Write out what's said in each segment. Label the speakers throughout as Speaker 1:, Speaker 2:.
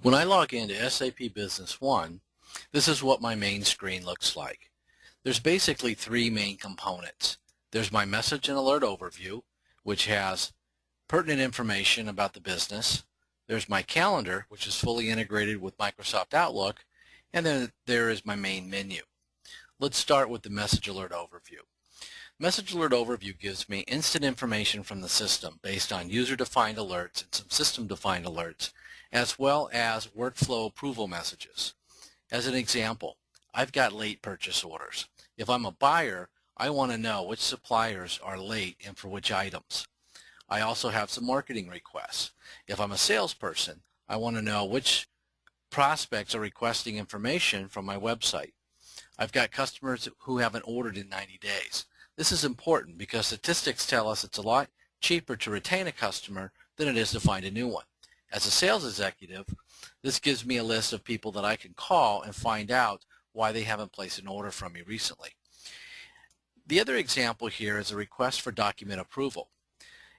Speaker 1: When I log into SAP Business One, this is what my main screen looks like. There's basically three main components. There's my message and alert overview, which has pertinent information about the business. There's my calendar, which is fully integrated with Microsoft Outlook, and then there is my main menu. Let's start with the message alert overview. Message alert overview gives me instant information from the system based on user-defined alerts and some system-defined alerts, as well as workflow approval messages. As an example, I've got late purchase orders. If I'm a buyer, I want to know which suppliers are late and for which items. I also have some marketing requests. If I'm a salesperson, I want to know which prospects are requesting information from my website. I've got customers who haven't ordered in 90 days. This is important because statistics tell us it's a lot cheaper to retain a customer than it is to find a new one. As a sales executive, this gives me a list of people that I can call and find out why they haven't placed an order from me recently. The other example here is a request for document approval.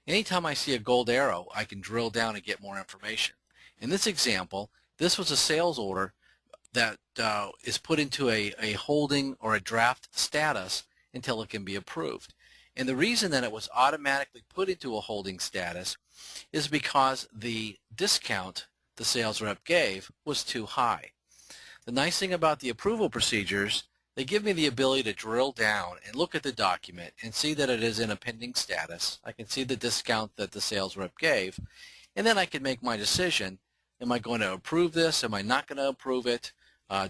Speaker 1: Anytime I see a gold arrow, I can drill down and get more information. In this example, this was a sales order that is put into a holding or a draft status until it can be approved. And the reason that it was automatically put into a holding status is because the discount the sales rep gave was too high. The nice thing about the approval procedures, they give me the ability to drill down and look at the document and see that it is in a pending status. I can see the discount that the sales rep gave, and then I can make my decision. Am I going to approve this? Am I not going to approve it?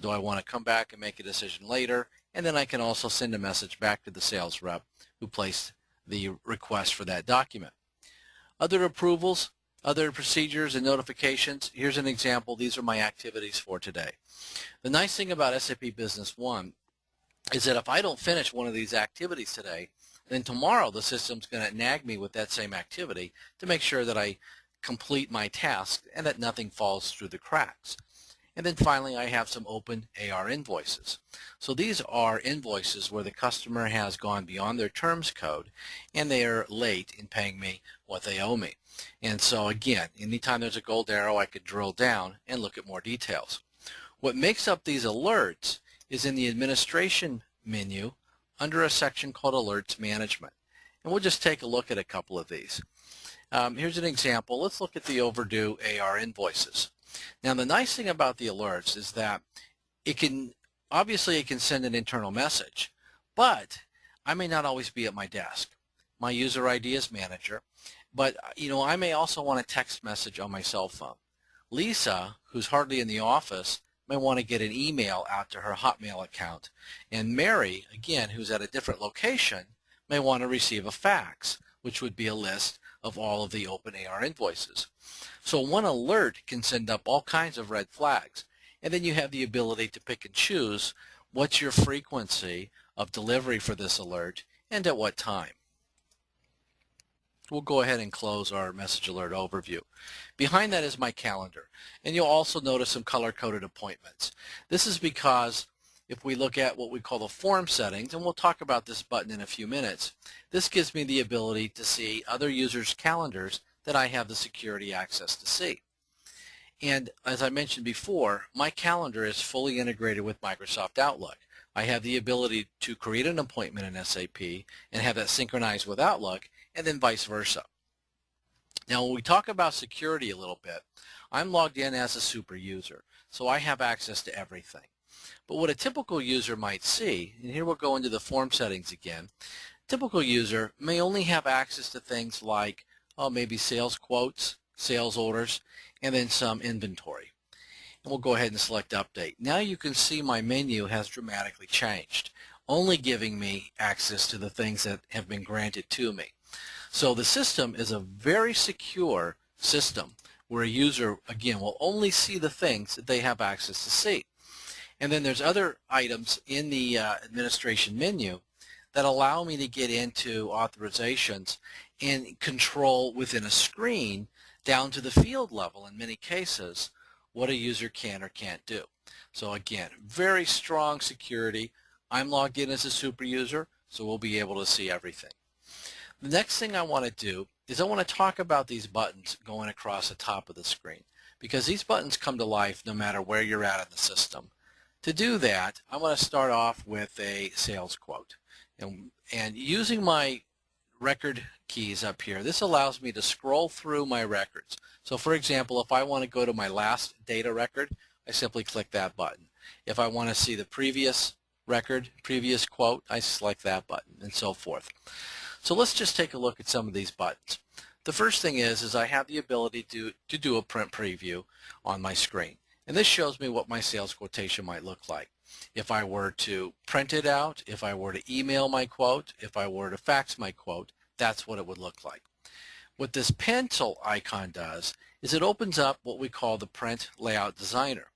Speaker 1: Do I want to come back and make a decision later? And then I can also send a message back to the sales rep who placed the request for that document. Other approvals, other procedures and notifications. Here's an example. These are my activities for today. The nice thing about SAP Business One is that if I don't finish one of these activities today, then tomorrow the system's going to nag me with that same activity to make sure that I complete my task and that nothing falls through the cracks. And then finally, I have some open Ar invoices. So these are invoices where the customer has gone beyond their terms code and they are late in paying me what they owe me. And so again, anytime there's a gold arrow, I could drill down and look at more details. What makes up these alerts is in the administration menu under a section called Alerts Management. And we'll just take a look at a couple of these. Here's an example. Let's look at the overdue Ar invoices. Now the nice thing about the alerts is that it can send an internal message, but I may not always be at my desk. My user ID is manager, but I may also want a text message on my cell phone. Lisa, who's hardly in the office, may want to get an email out to her Hotmail account, and Mary, again, who's at a different location, may want to receive a fax, which would be a list of all of the open Ar invoices. So one alert can send up all kinds of red flags, and then you have the ability to pick and choose what's your frequency of delivery for this alert and at what time. We'll go ahead and close our message alert overview. Behind that is my calendar, and you'll also notice some color-coded appointments. This is because if we look at what we call the form settings, and we'll talk about this button in a few minutes, this gives me the ability to see other users' calendars that I have the security access to see. And as I mentioned before, my calendar is fully integrated with Microsoft Outlook. I have the ability to create an appointment in SAP and have that synchronized with Outlook, and then vice versa. Now when we talk about security a little bit, I'm logged in as a super user, so I have access to everything. But what a typical user might see, and here we'll go into the form settings again, typical user may only have access to things like maybe sales quotes, sales orders, and then some inventory. And we'll go ahead and select update. Now you can see my menu has dramatically changed, only giving me access to the things that have been granted to me. So the system is a very secure system where a user, again, will only see the things that they have access to see. And then there's other items in the administration menu that allow me to get into authorizations and control within a screen down to the field level in many cases what a user can or can't do. So again, very strong security. I'm logged in as a super user, so we'll be able to see everything. The next thing I want to do is I want to talk about these buttons going across the top of the screen, because these buttons come to life no matter where you're at in the system. To do that, I'm going to start off with a sales quote. And using my record keys up here, this allows me to scroll through my records. So for example, if I want to go to my last data record, I simply click that button. If I want to see the previous record, previous quote, I select that button, and so forth. So let's just take a look at some of these buttons. The first thing is I have the ability to do a print preview on my screen. And this shows me what my sales quotation might look like. If I were to print it out, if I were to email my quote, if I were to fax my quote, that's what it would look like. What this pencil icon does is it opens up what we call the Print Layout Designer.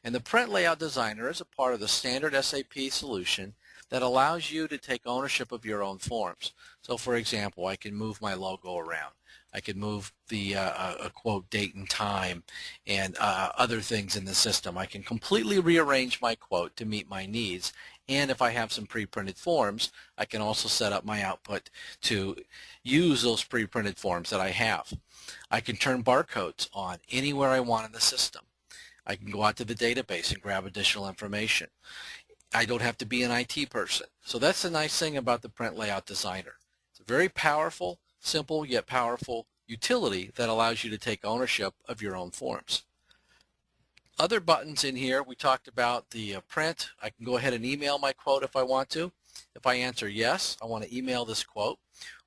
Speaker 1: And the Print Layout Designer is a part of the standard SAP solution that allows you to take ownership of your own forms. So for example, I can move my logo around. I can move the a quote date and time and other things in the system. I can completely rearrange my quote to meet my needs. And if I have some pre-printed forms, I can also set up my output to use those pre-printed forms that I have. I can turn barcodes on anywhere I want in the system. I can go out to the database and grab additional information. I don't have to be an IT person. So that's the nice thing about the Print Layout Designer. It's a very powerful, simple yet powerful utility that allows you to take ownership of your own forms. Other buttons in here, we talked about the print. I can go ahead and email my quote if I want to. If I answer yes, I want to email this quote.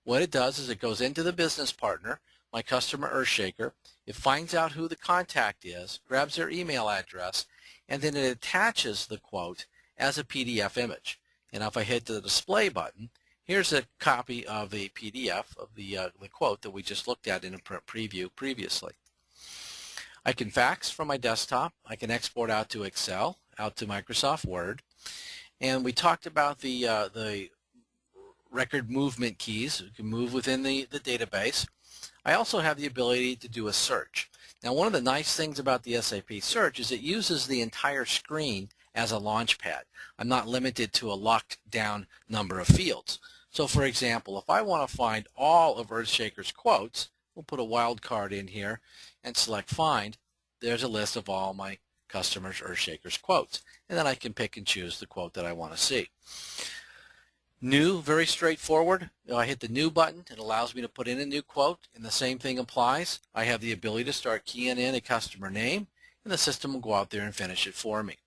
Speaker 1: What it does is it goes into the business partner, my customer Earthshaker. It finds out who the contact is, grabs their email address, and then it attaches the quote as a PDF image. And if I hit the display button, here's a copy of a PDF of the quote that we just looked at in a print preview previously. I can fax from my desktop. I can export out to Excel, out to Microsoft Word. And we talked about the record movement keys. You can move within the database. I also have the ability to do a search. Now, one of the nice things about the SAP search is it uses the entire screen as a launch pad. I'm not limited to a locked down number of fields. So for example, if I want to find all of Earthshaker's quotes, we'll put a wildcard in here and select find. There's a list of all my customers Earthshaker's quotes. And then I can pick and choose the quote that I want to see. New, very straightforward. I hit the new button. It allows me to put in a new quote, and the same thing applies. I have the ability to start keying in a customer name, and the system will go out there and finish it for me.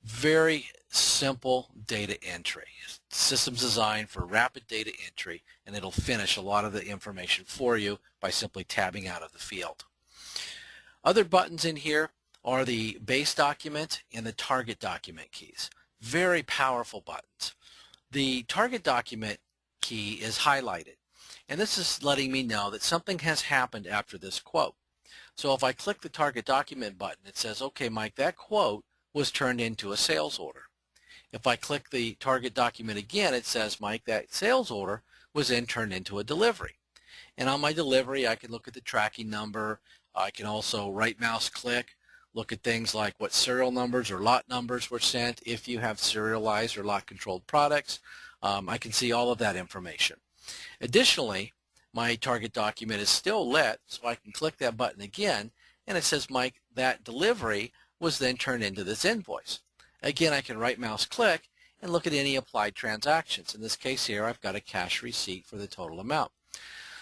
Speaker 1: Very simple data entry. The system's designed for rapid data entry, and it'll finish a lot of the information for you by simply tabbing out of the field. Other buttons in here are the base document and the target document keys. Very powerful buttons. The target document key is highlighted, and this is letting me know that something has happened after this quote. So if I click the target document button, it says, okay, Mike, that quote was turned into a sales order. If I click the target document again, it says, Mike, that sales order was then turned into a delivery. And on my delivery, I can look at the tracking number. I can also right mouse click, look at things like what serial numbers or lot numbers were sent. If you have serialized or lot controlled products, I can see all of that information. Additionally, my target document is still lit, so I can click that button again, and it says, Mike, that delivery was then turned into this invoice. Again, I can right mouse click and look at any applied transactions. In this case here, I've got a cash receipt for the total amount.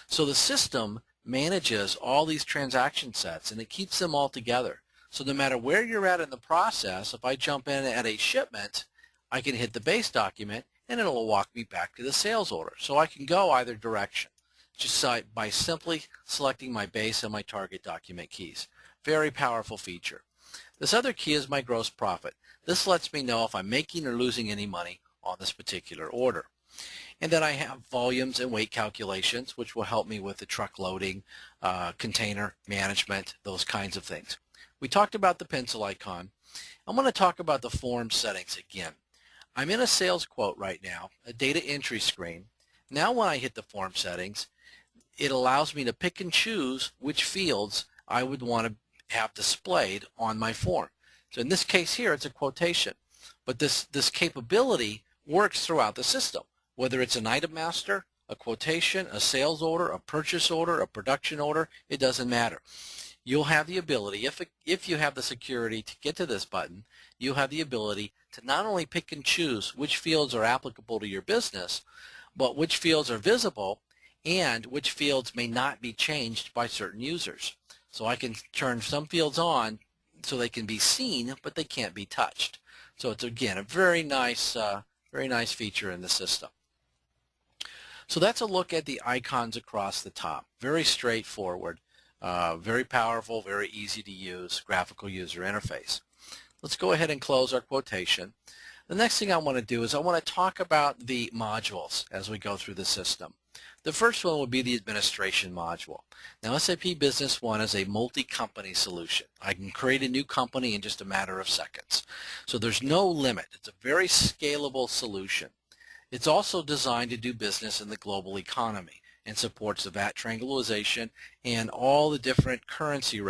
Speaker 1: So the system manages all these transaction sets, and it keeps them all together. So no matter where you're at in the process, if I jump in at a shipment, I can hit the base document and it'll walk me back to the sales order. So I can go either direction just by simply selecting my base and my target document keys. Very powerful feature. This other key is my gross profit. This lets me know if I'm making or losing any money on this particular order. And then I have volumes and weight calculations, which will help me with the truck loading, container management, those kinds of things. We talked about the pencil icon. I'm going to talk about the form settings again. I'm in a sales quote right now, a data entry screen. Now when I hit the form settings, it allows me to pick and choose which fields I would want to have displayed on my form. So in this case here, it's a quotation. But this capability works throughout the system, whether it's an item master, a quotation, a sales order, a purchase order, a production order, it doesn't matter. you'll have the ability, if you have the security to get to this button, you'll have the ability to not only pick and choose which fields are applicable to your business, but which fields are visible and which fields may not be changed by certain users. So I can turn some fields on so they can be seen, but they can't be touched. So it's, again, a very nice feature in the system. So that's a look at the icons across the top. Very straightforward, very powerful, very easy to use graphical user interface. Let's go ahead and close our quotation. The next thing I want to do is I want to talk about the modules as we go through the system. The first one would be the administration module. Now, SAP Business One is a multi-company solution. I can create a new company in just a matter of seconds. So there's no limit. It's a very scalable solution. It's also designed to do business in the global economy and supports the VAT triangulation and all the different currency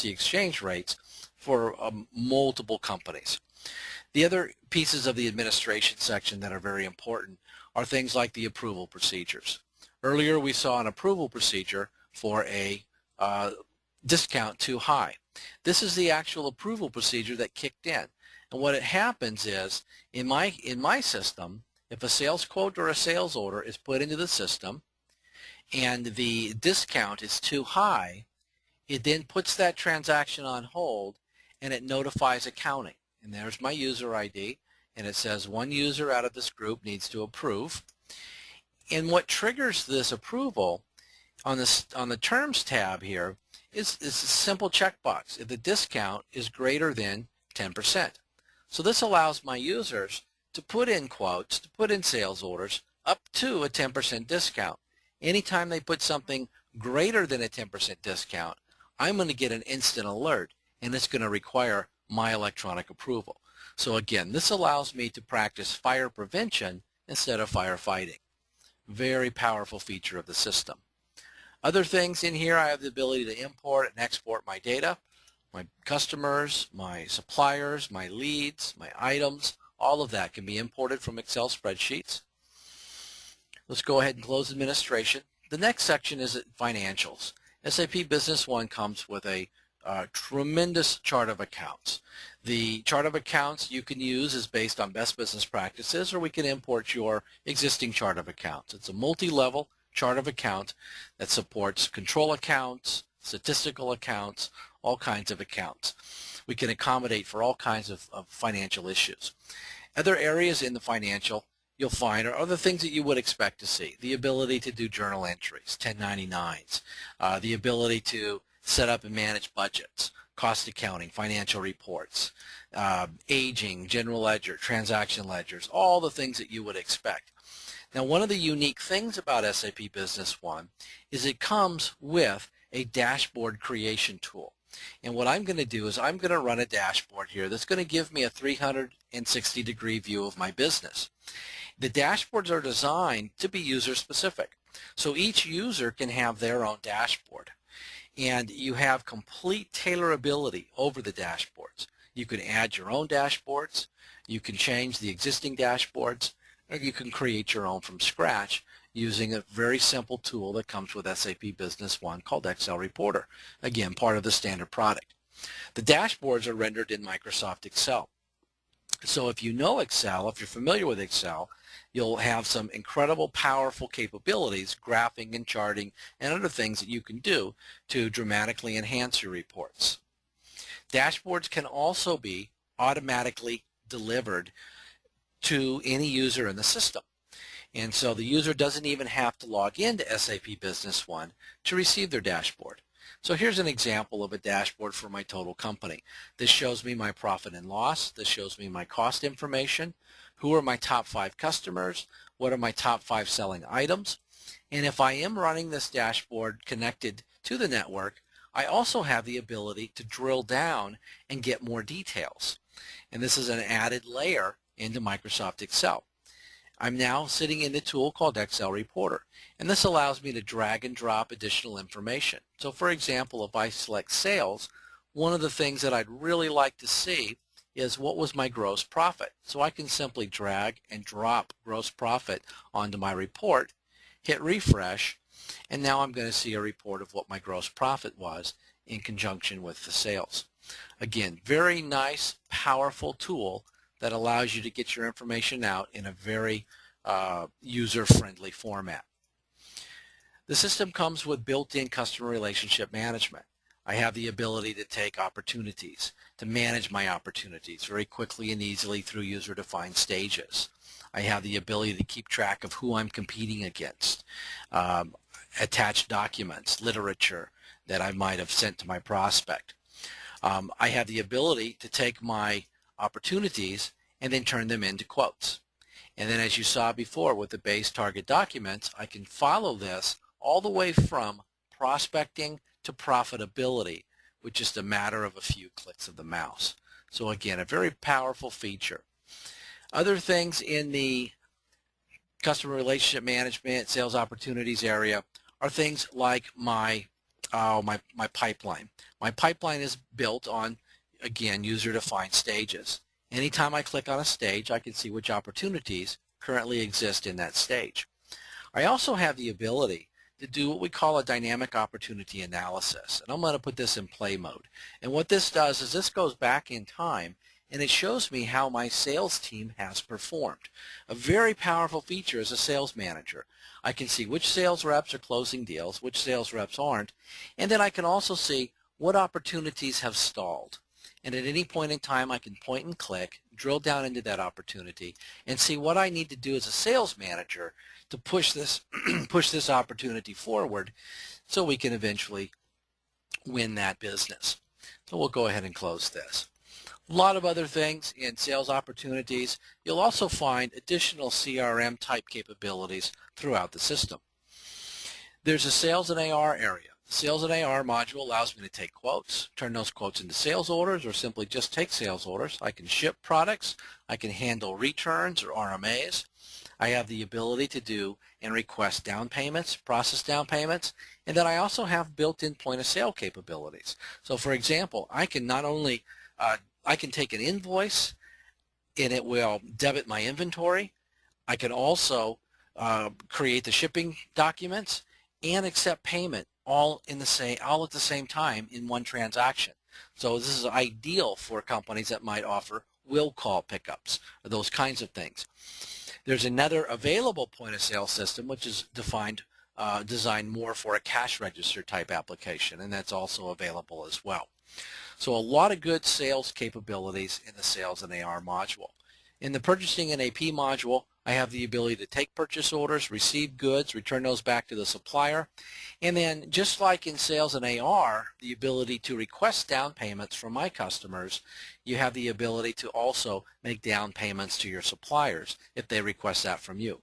Speaker 1: exchange rates for multiple companies. The other pieces of the administration section that are very important are things like the approval procedures. Earlier we saw an approval procedure for a discount too high. This is the actual approval procedure that kicked in. And what it happens is, in my system, if a sales quote or a sales order is put into the system and the discount is too high, it then puts that transaction on hold and it notifies accounting. And there's my user ID, and it says one user out of this group needs to approve. And what triggers this approval on the Terms tab here is a simple checkbox if the discount is greater than 10%. So this allows my users to put in quotes, to put in sales orders up to a 10% discount. Anytime they put something greater than a 10% discount, I'm going to get an instant alert, and it's going to require my electronic approval. So again, this allows me to practice fire prevention instead of firefighting. Very powerful feature of the system. Other things in here, I have the ability to import and export my data, my customers, my suppliers, my leads, my items. All of that can be imported from Excel spreadsheets. Let's go ahead and close administration. The next section is financials. SAP Business One comes with a tremendous chart of accounts. The chart of accounts you can use is based on best business practices, or we can import your existing chart of accounts. It's a multi-level chart of account that supports control accounts, statistical accounts, all kinds of accounts. We can accommodate for all kinds of financial issues. Other areas in the financial you'll find are other things that you would expect to see. The ability to do journal entries, 1099s, the ability to set up and manage budgets, cost accounting, financial reports, aging, general ledger, transaction ledgers, all the things that you would expect. Now, one of the unique things about SAP Business One is it comes with a dashboard creation tool. And what I'm going to do is I'm going to run a dashboard here that's going to give me a 360-degree view of my business. The dashboards are designed to be user-specific. So each user can have their own dashboard. And you have complete tailorability over the dashboards. You can add your own dashboards, you can change the existing dashboards, or you can create your own from scratch using a very simple tool that comes with SAP Business One called Excel Reporter. Again, part of the standard product. The dashboards are rendered in Microsoft Excel. So if you know Excel, if you're familiar with Excel, you'll have some incredible, powerful capabilities, graphing and charting, and other things that you can do to dramatically enhance your reports. Dashboards can also be automatically delivered to any user in the system. And so the user doesn't even have to log into SAP Business One to receive their dashboard. So here's an example of a dashboard for my total company. This shows me my profit and loss. This shows me my cost information. Who are my top 5 customers? What are my top 5 selling items? And if I am running this dashboard connected to the network, I also have the ability to drill down and get more details. And this is an added layer into Microsoft Excel. I'm now sitting in the tool called Excel Reporter, and this allows me to drag and drop additional information. So for example, if I select sales, one of the things that I'd really like to see is what was my gross profit. So I can simply drag and drop gross profit onto my report, hit refresh, and now I'm going to see a report of what my gross profit was in conjunction with the sales. Again, very nice, powerful tool that allows you to get your information out in a very user-friendly format. The system comes with built-in customer relationship management. I have the ability to take opportunities, to manage my opportunities very quickly and easily through user-defined stages. I have the ability to keep track of who I'm competing against, attach documents, literature that I might have sent to my prospect. I have the ability to take my opportunities and then turn them into quotes. And then, as you saw before with the base target documents, I can follow this all the way from prospecting to profitability with just a matter of a few clicks of the mouse. So again, a very powerful feature. Other things in the customer relationship management, sales opportunities area are things like my pipeline. My pipeline is built on, again, user-defined stages. Anytime I click on a stage, I can see which opportunities currently exist in that stage. I also have the ability to do what we call a dynamic opportunity analysis. And I'm going to put this in play mode. And what this does is this goes back in time and it shows me how my sales team has performed. A very powerful feature as a sales manager. I can see which sales reps are closing deals, which sales reps aren't, and then I can also see what opportunities have stalled. And at any point in time I can point and click, drill down into that opportunity, and see what I need to do as a sales manager to push this push this opportunity forward so we can eventually win that business. So we'll go ahead and close this. A lot of other things in sales opportunities. You'll also find additional CRM type capabilities throughout the system. There's a sales and AR area. The sales and AR module allows me to take quotes, turn those quotes into sales orders, or simply just take sales orders. I can ship products. I can handle returns or RMAs. I have the ability to do and request down payments, process down payments, and then I also have built-in point-of-sale capabilities. So for example, I can not only I can take an invoice and it will debit my inventory. I can also create the shipping documents and accept payment all at the same time in one transaction. So this is ideal for companies that might offer will call pickups or those kinds of things. There's another available point-of-sale system which is designed more for a cash register type application, and that's also available as well. So a lot of good sales capabilities in the sales and AR module. In the purchasing and AP module, I have the ability to take purchase orders, receive goods, return those back to the supplier, and then just like in sales and AR, the ability to request down payments from my customers, you have the ability to also make down payments to your suppliers if they request that from you.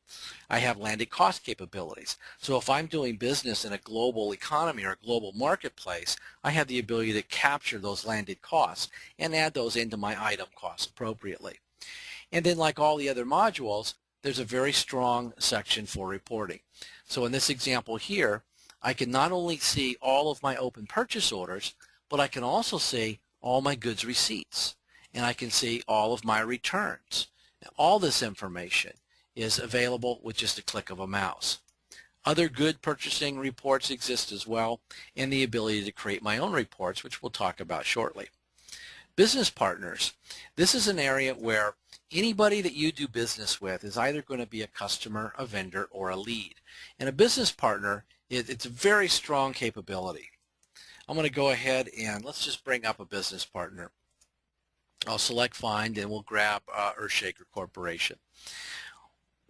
Speaker 1: I have landed cost capabilities. So if I'm doing business in a global economy or a global marketplace, I have the ability to capture those landed costs and add those into my item costs appropriately. And then like all the other modules, there's a very strong section for reporting. So in this example here, I can not only see all of my open purchase orders, but I can also see all my goods receipts, and I can see all of my returns. Now, all this information is available with just a click of a mouse. Other good purchasing reports exist as well, and the ability to create my own reports, which we'll talk about shortly. Business partners. This is an area where anybody that you do business with is either going to be a customer, a vendor, or a lead. And a business partner, it's a very strong capability. I'm going to go ahead and let's just bring up a business partner. I'll select Find and we'll grab Earthshaker Corporation.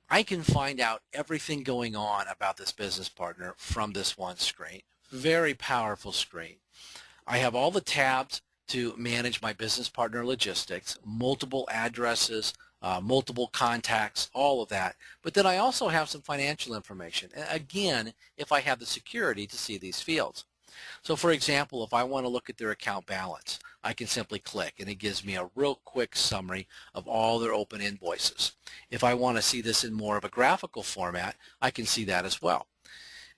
Speaker 1: I can find out everything going on about this business partner from this one screen. Very powerful screen. I have all the tabs to manage my business partner logistics, multiple addresses, multiple contacts, all of that. But then I also have some financial information. Again, if I have the security to see these fields. So for example, if I want to look at their account balance, I can simply click and it gives me a real quick summary of all their open invoices. If I want to see this in more of a graphical format, I can see that as well.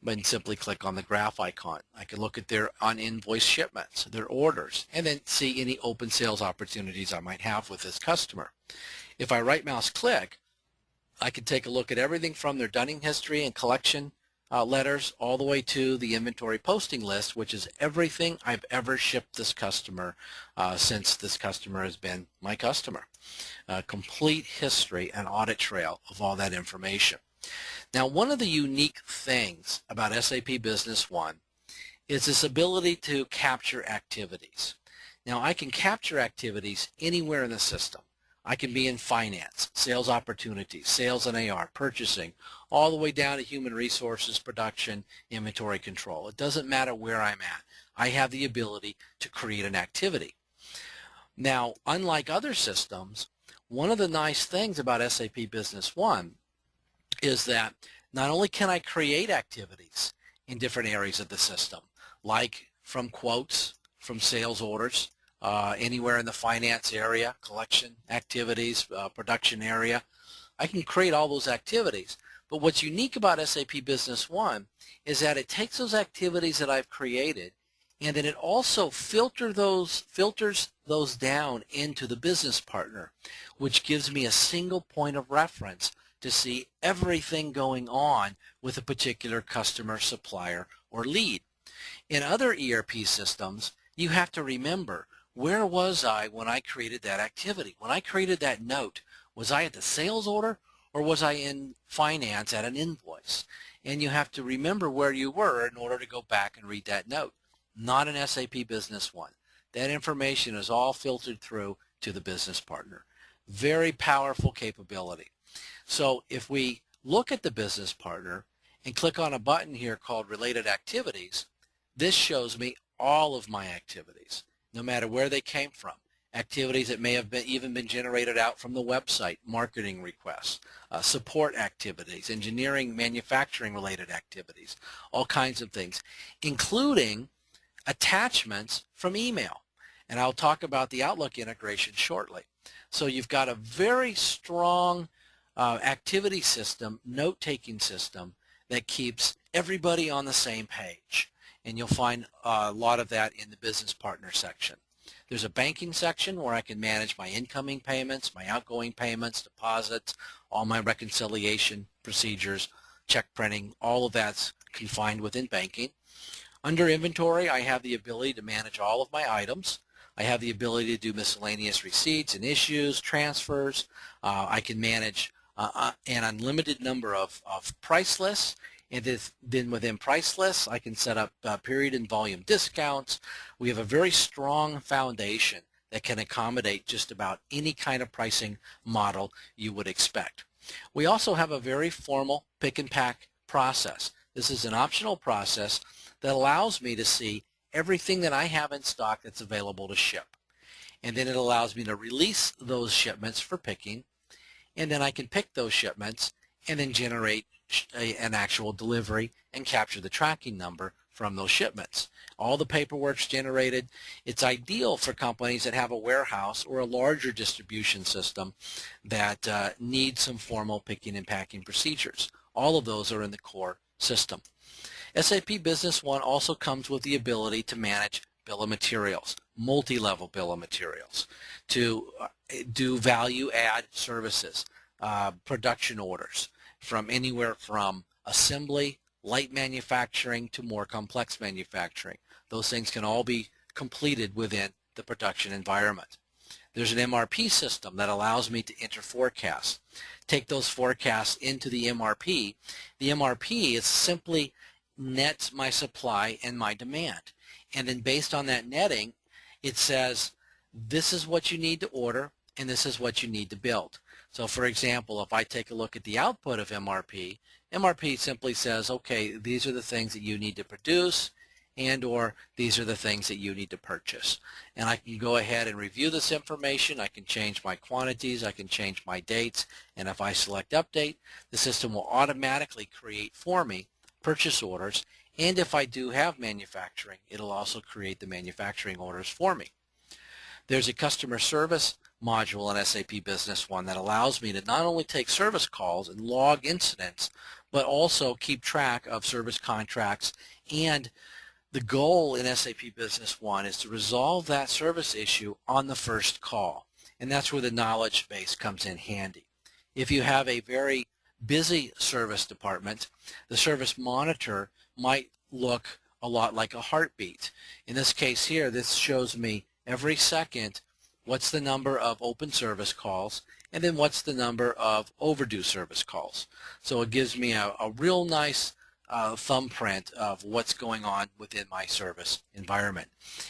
Speaker 1: But simply click on the graph icon. I can look at their uninvoiced shipments, their orders, and then see any open sales opportunities I might have with this customer. If I right mouse click, I can take a look at everything from their dunning history and collection letters all the way to the inventory posting list, which is everything I've ever shipped this customer since this customer has been my customer. Complete history and audit trail of all that information. Now, one of the unique things about SAP Business One is this ability to capture activities. Now, I can capture activities anywhere in the system. I can be in finance, sales opportunities, sales and AR, purchasing, all the way down to human resources, production, inventory control. It doesn't matter where I'm at. I have the ability to create an activity. Now, unlike other systems, one of the nice things about SAP Business One is that not only can I create activities in different areas of the system, like from quotes, from sales orders, anywhere in the finance area, collection activities, production area. I can create all those activities. But what's unique about SAP Business One is that it takes those activities that I've created, and then it also filters those down into the business partner, which gives me a single point of reference to see everything going on with a particular customer, supplier, or lead. In other ERP systems, you have to remember, where was I when I created that activity? When I created that note, was I at the sales order or was I in finance at an invoice? And you have to remember where you were in order to go back and read that note. Not in SAP Business One. That information is all filtered through to the business partner. Very powerful capability. So if we look at the business partner and click on a button here called Related Activities, this shows me all of my activities, no matter where they came from. Activities that may have even been generated out from the website, marketing requests, support activities, engineering, manufacturing related activities, all kinds of things, including attachments from email. And I'll talk about the Outlook integration shortly. So you've got a very strong activity system, note-taking system that keeps everybody on the same page. And you'll find a lot of that in the business partner section. There's a banking section where I can manage my incoming payments, my outgoing payments, deposits, all my reconciliation procedures, check printing, all of that's confined within banking. Under inventory, I have the ability to manage all of my items. I have the ability to do miscellaneous receipts and issues, transfers. I can manage an unlimited number of price lists. And then within price lists, I can set up period and volume discounts. We have a very strong foundation that can accommodate just about any kind of pricing model you would expect. We also have a very formal pick and pack process. This is an optional process that allows me to see everything that I have in stock that's available to ship. And then it allows me to release those shipments for picking. And then I can pick those shipments and then generate an actual delivery and capture the tracking number from those shipments. All the paperwork's generated. It's ideal for companies that have a warehouse or a larger distribution system that need some formal picking and packing procedures. All of those are in the core system. SAP Business One also comes with the ability to manage bill of materials, multi-level bill of materials, to do value add services, production orders, from anywhere from assembly, light manufacturing, to more complex manufacturing. Those things can all be completed within the production environment. There's an MRP system that allows me to enter forecasts. Take those forecasts into the MRP. The MRP is simply nets my supply and my demand. And then based on that netting, it says, this is what you need to order and this is what you need to build. So for example, if I take a look at the output of MRP, MRP simply says, okay, these are the things that you need to produce and or these are the things that you need to purchase. And I can go ahead and review this information. I can change my quantities, I can change my dates, and if I select update, the system will automatically create for me purchase orders, and if I do have manufacturing, it'll also create the manufacturing orders for me. There's a customer service module in SAP Business One that allows me to not only take service calls and log incidents, but also keep track of service contracts. And the goal in SAP Business One is to resolve that service issue on the first call. And that's where the knowledge base comes in handy. If you have a very busy service department, the service monitor might look a lot like a heartbeat. In this case here, this shows me every second what's the number of open service calls and then what's the number of overdue service calls. So it gives me a real nice thumbprint of what's going on within my service environment.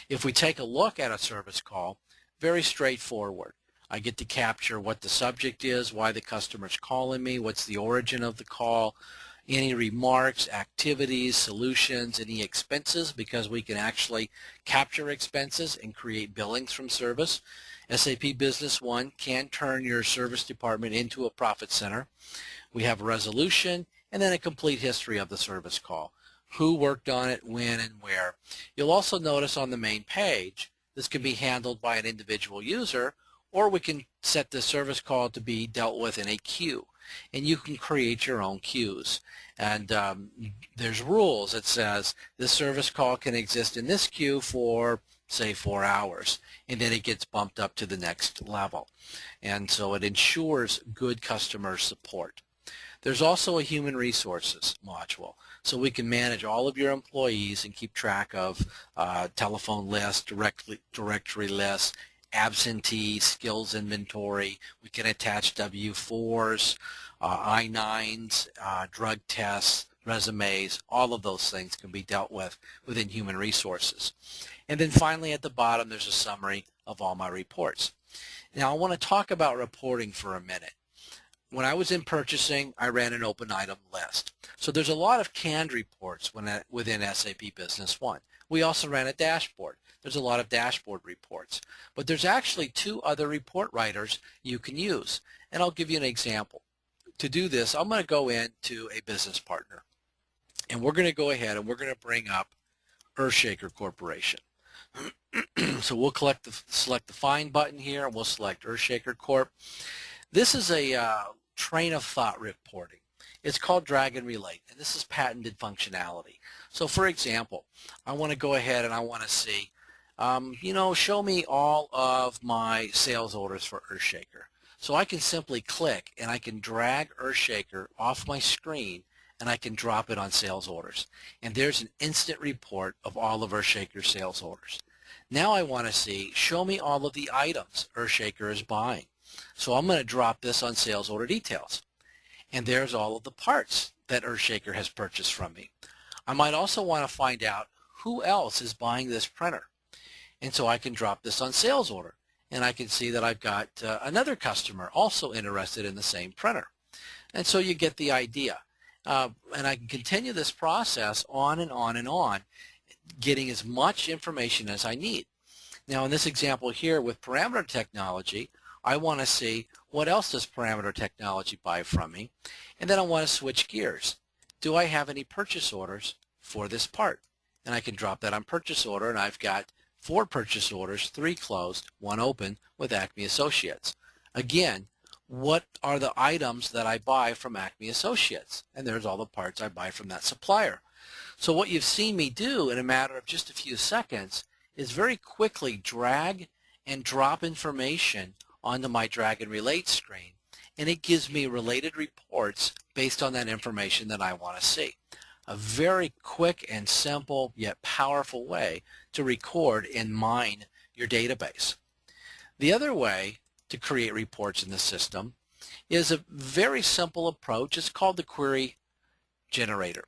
Speaker 1: If we take a look at a service call, very straightforward. I get to capture what the subject is, why the customer's calling me, what's the origin of the call, any remarks, activities, solutions, any expenses, because we can actually capture expenses and create billings from service. SAP Business One can turn your service department into a profit center. We have a resolution and then a complete history of the service call. Who worked on it, when, and where. You'll also notice on the main page, this can be handled by an individual user, or we can set the service call to be dealt with in a queue. And you can create your own queues. And there's rules that says this service call can exist in this queue for, say, 4 hours. And then it gets bumped up to the next level. And so it ensures good customer support. There's also a human resources module. So we can manage all of your employees and keep track of telephone lists, directory lists, absentee, skills inventory. We can attach W-4s, I-9s, drug tests, resumes. All of those things can be dealt with within human resources. And then finally at the bottom there's a summary of all my reports. Now I want to talk about reporting for a minute. When I was in purchasing, I ran an open item list. So there's a lot of canned reports within SAP Business One. We also ran a dashboard. There's a lot of dashboard reports. But there's actually 2 other report writers you can use. And I'll give you an example. To do this, I'm going to go into a business partner. And we're going to go ahead and we're going to bring up Earthshaker Corporation. So we'll select the Find button here, and we'll select Earthshaker Corp. This is a train of thought reporting. It's called drag and relate, and this is patented functionality. So for example, I want to go ahead and I want to see, show me all of my sales orders for Earthshaker. So I can simply click and I can drag Earthshaker off my screen and I can drop it on sales orders. And there's an instant report of all of Earthshaker's sales orders. Now I want to see, show me all of the items Earthshaker is buying. So I'm going to drop this on sales order details. And there's all of the parts that Earthshaker has purchased from me. I might also want to find out who else is buying this printer. And so I can drop this on sales order. And I can see that I've got another customer also interested in the same printer. And so you get the idea. And I can continue this process on and on and on, getting as much information as I need. Now in this example here with parameter technology, I want to see what else does parameter technology buy from me, and then I want to switch gears. Do I have any purchase orders for this part? And I can drop that on purchase order, and I've got 4 purchase orders, 3 closed, 1 open with Acme Associates. Again, what are the items that I buy from Acme Associates? And there's all the parts I buy from that supplier. So what you've seen me do in a matter of just a few seconds is very quickly drag and drop information onto my drag and relate screen, and it gives me related reports based on that information that I want to see. A very quick and simple yet powerful way to record and mine your database. The other way to create reports in the system is a very simple approach. It's called the query generator.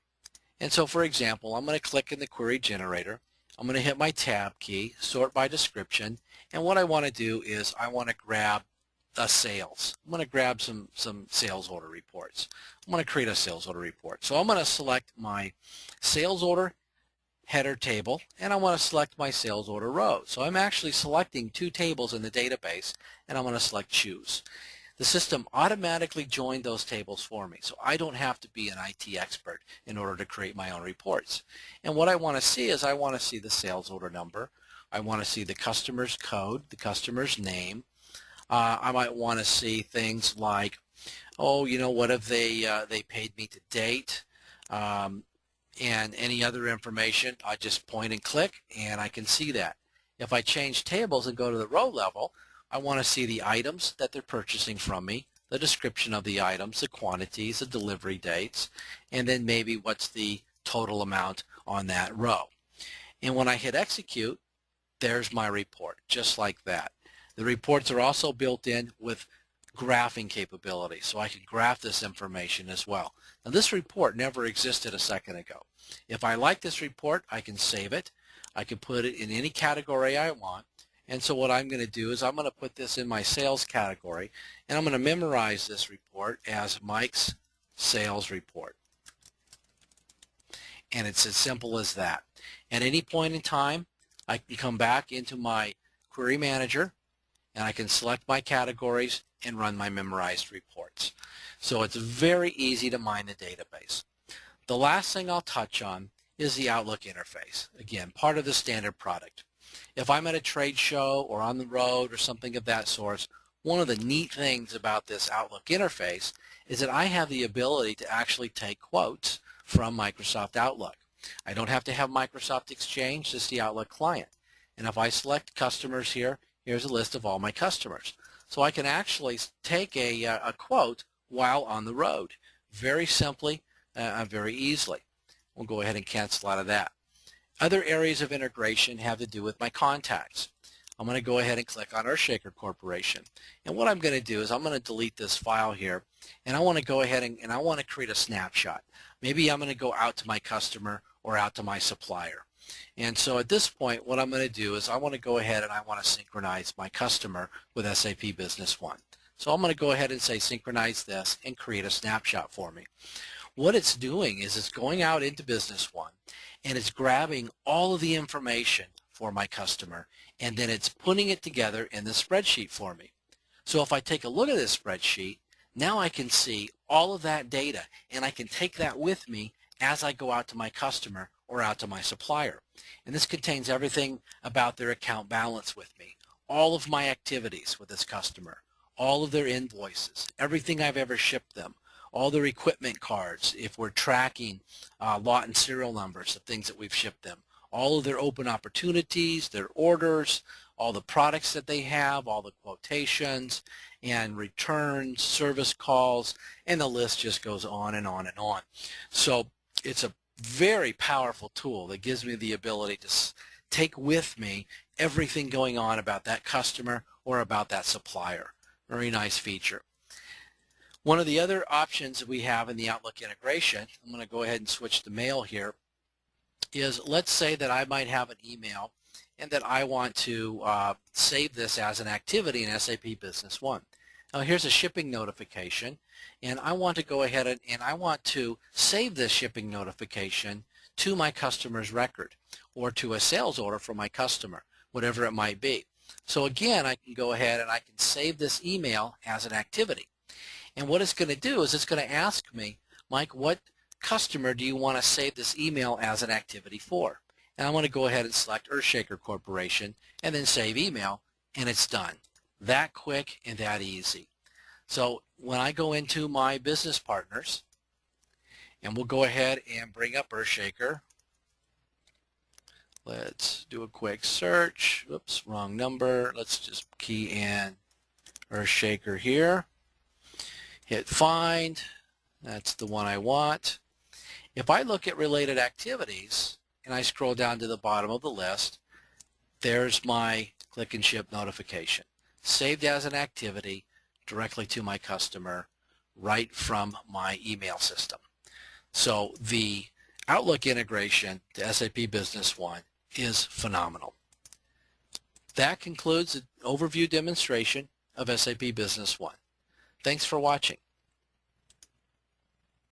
Speaker 1: And so for example, I'm going to click in the query generator. I'm going to hit my tab key, sort by description, and what I want to do is I want to grab a sales. I'm going to grab some sales order reports. I'm going to create a sales order report. So I'm going to select my sales order header table, and I want to select my sales order rows. So I'm actually selecting 2 tables in the database, and I'm going to select choose. The system automatically joined those tables for me, so I don't have to be an IT expert in order to create my own reports. And what I want to see is I want to see the sales order number. I want to see the customer's code, the customer's name. I might want to see things like, oh, what have they paid me to date, and any other information. I just point and click, and I can see that. If I change tables and go to the row level, I want to see the items that they're purchasing from me, the description of the items, the quantities, the delivery dates, and then maybe what's the total amount on that row. And when I hit execute, there's my report, just like that. The reports are also built in with graphing capability, so I can graph this information as well. Now this report never existed a second ago. If I like this report, I can save it. I can put it in any category I want. And so what I'm going to do is I'm going to put this in my sales category, and I'm going to memorize this report as Mike's sales report. And it's as simple as that. At any point in time, I can come back into my query manager, and I can select my categories and run my memorized reports. So it's very easy to mine the database. The last thing I'll touch on is the Outlook interface. Again, part of the standard product. If I'm at a trade show or on the road or something of that sort, one of the neat things about this Outlook interface is that I have the ability to actually take quotes from Microsoft Outlook. I don't have to have Microsoft Exchange, just the Outlook client. And if I select customers here, here's a list of all my customers. So I can actually take a quote while on the road, very simply, very easily. We'll go ahead and cancel out of that. Other areas of integration have to do with my contacts. I'm going to go ahead and click on Earthshaker Corporation. And what I'm going to do is I'm going to delete this file here, and I want to go ahead and I want to create a snapshot. Maybe I'm going to go out to my customer or out to my supplier. And so at this point, what I'm going to do is I want to go ahead and I want to synchronize my customer with SAP Business One. So I'm going to go ahead and say synchronize this and create a snapshot for me. What it's doing is it's going out into Business One and it's grabbing all of the information for my customer, and then it's putting it together in the spreadsheet for me. So if I take a look at this spreadsheet, now I can see all of that data, and I can take that with me as I go out to my customer or out to my supplier. And this contains everything about their account balance with me, all of my activities with this customer, all of their invoices, everything I've ever shipped them, all their equipment cards, if we're tracking lot and serial numbers of things that we've shipped them, all of their open opportunities, their orders, all the products that they have, all the quotations and returns, service calls, and the list just goes on and on and on. So it's a very powerful tool that gives me the ability to take with me everything going on about that customer or about that supplier. Very nice feature. One of the other options that we have in the Outlook integration, I'm going to go ahead and switch to mail here, is let's say that I might have an email and that I want to save this as an activity in SAP Business One. Now here's a shipping notification, and I want to go ahead and I want to save this shipping notification to my customer's record or to a sales order from my customer, whatever it might be. So again, I can go ahead and I can save this email as an activity. And what it's going to do is it's going to ask me, Mike, what customer do you want to save this email as an activity for? And I want to go ahead and select Earthshaker Corporation and then save email, and it's done. That quick and that easy. So when I go into my business partners, and we'll go ahead and bring up Earthshaker. Let's do a quick search. Oops, wrong number. Let's just key in Earthshaker here. Hit find. That's the one I want. If I look at related activities and I scroll down to the bottom of the list, there's my click and ship notification, saved as an activity directly to my customer right from my email system. So the Outlook integration to SAP Business One is phenomenal. That concludes the overview demonstration of SAP Business One. Thanks for watching.